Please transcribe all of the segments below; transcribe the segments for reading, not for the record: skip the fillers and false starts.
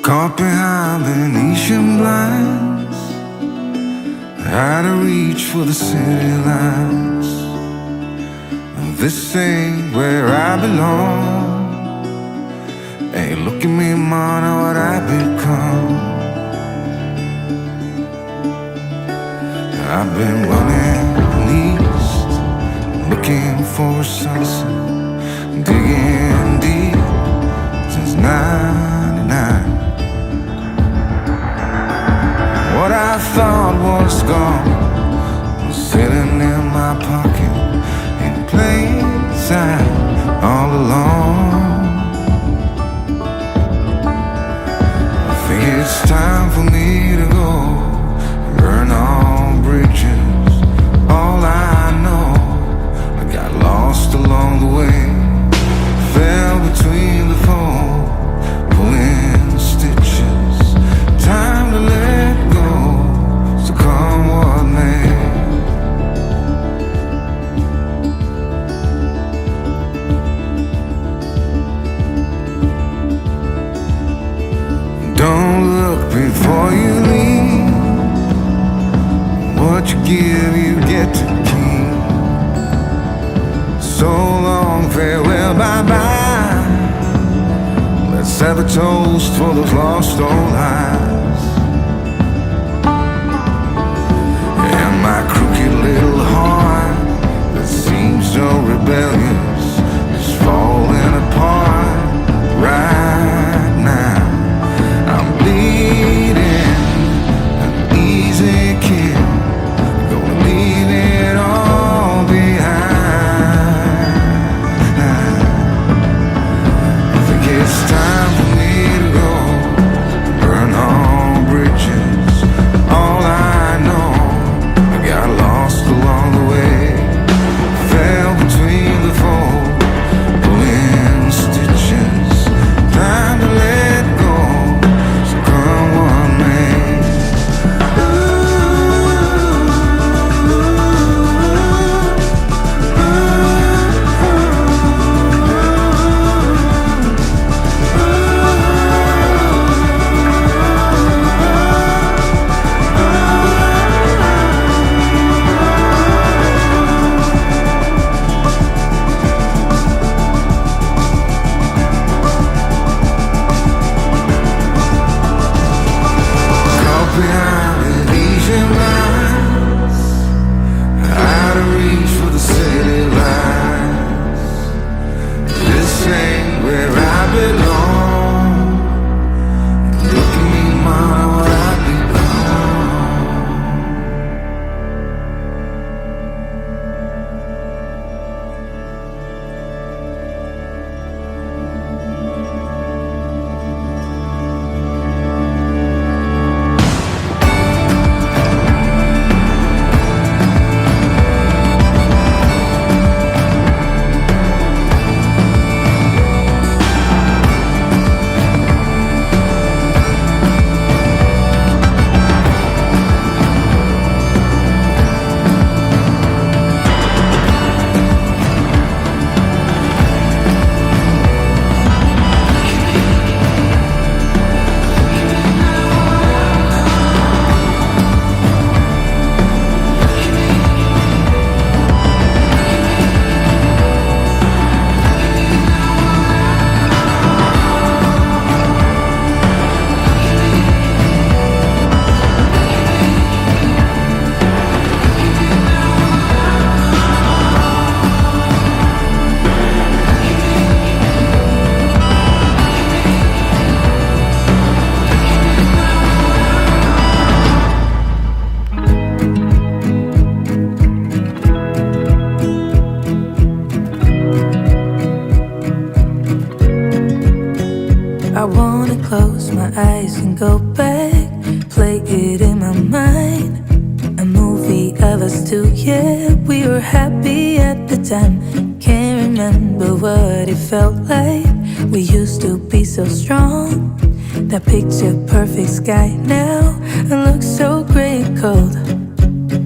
Caught behind Venetian blinds, out of reach for the city lights. This ain't where I belong. Hey, look at me, man, what I've become. I've been running east, looking for a sunset, digging deep since '99. What I thought was gone was sitting in my pocket in plain sight all along. I think it's time for me to go, burn all bridges. All I know, I got lost along the way, fell between the foam, pulling stitches. Time to let go, so come what may. Don't look before you leave. What you give, you get to keep. So long, farewell, bye-bye. Let's have a toast for those lost old lives. And my crooked little heart that seems so rebellious is falling apart right now. I'm bleeding, an easy kid, gonna leave it all behind. I think it's time for me to go, burn all bridges. All I know, I got lost along the way, fell between the fold, pulling stitches. Time to let go, so come what may. Caught behind Venetian blinds, out of reach for the city lights. This ain't where I belong. Look at me, mama, what I've become. I wanna close my eyes and go back, play it in my mind. A movie of us two, yeah, we were happy at the time. Can't remember what it felt like. We used to be so strong. That picture perfect sky now looks so gray and cold.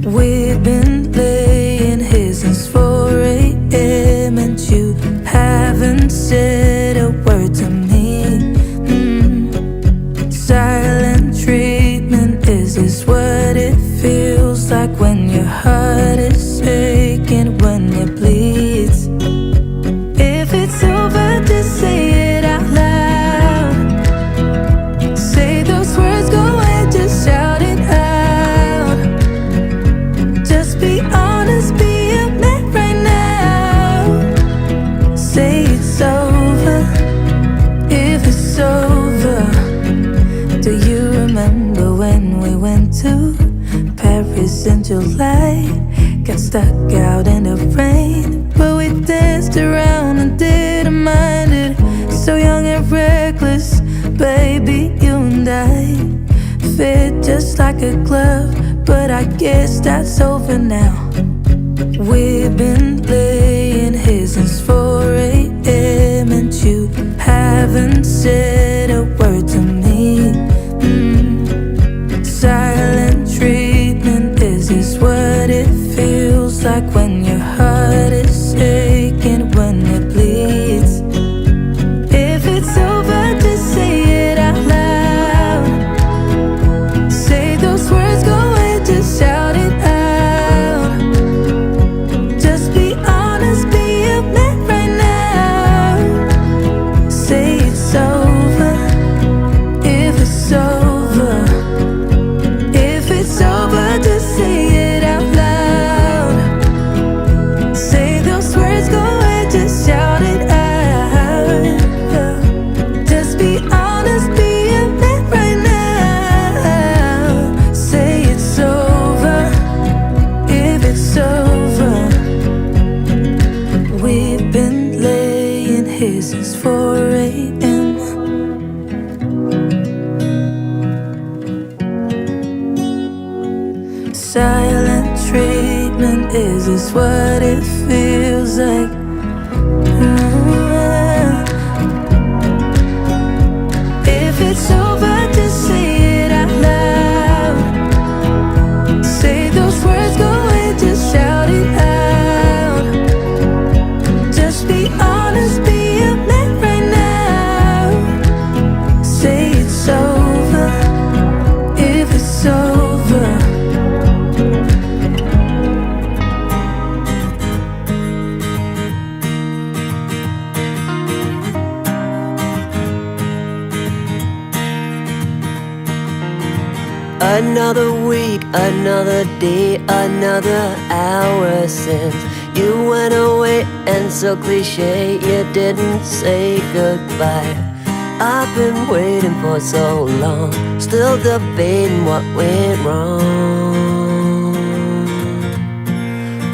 We've been laying here since 4 a.m. and you haven't said a word to me. heart is aching when it bleeds. If it's over, just say it out loud. Say those words, go ahead, just shout it out. Just be honest, be a man right now. Say it's over, if it's over. Do you remember when we went to Paris in July? Got stuck out in the rain, but we danced around and didn't mind it. So young and reckless, baby, you and I fit just like a glove, but I guess that's over now. We've been laying here since 4 a.m. and you haven't said a word to me. Silent treatment, is this what it feels like when your heart is aching when it bleeds? If it's over, just say it out loud. Say those words, go ahead, just shout it out. Just be honest, be a man right now. Say it's over, if it's over. If it's over, just say it out loud. Say those words, go ahead, just shout it out. Just be honest, be a man right now. Say it's over, if it's over. We've been laying here since 4 a.m. Silent treatment, is this what it feels like? If it's over, just say it out loud. Say those words, go ahead, just shout it out. Just be honest, be a man right now. Say it's over, if it's over. Another week, another day, another hour since you went away, and so cliche you didn't say goodbye. I've been waiting for so long, still debating what went wrong.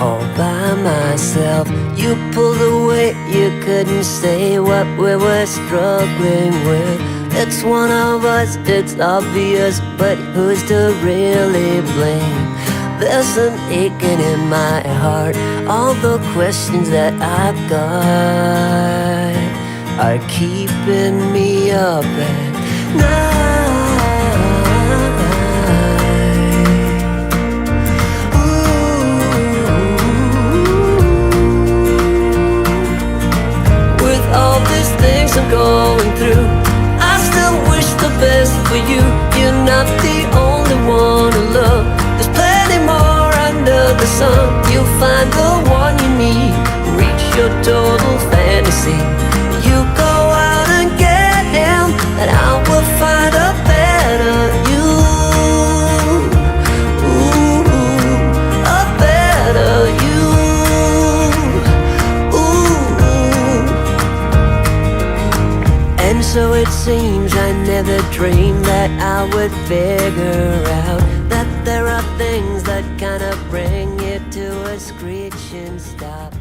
All by myself, you pulled away, you couldn't say what we were struggling with. It's one of us, it's obvious, but who's to really blame? There's an aching in my heart, all the questions that I've got are keeping me up at night. Ooh. With all these things I'm going through, I still wish the best for you. You're not the only one to love. There's plenty more under the sun. You'll find the one you need, reach your total fantasy. You go out and get him, and I will find a better you. Ooh, a better you. Ooh. And so it seems I never dreamed that I would figure out that there are things that kind of bring you to a screeching stop.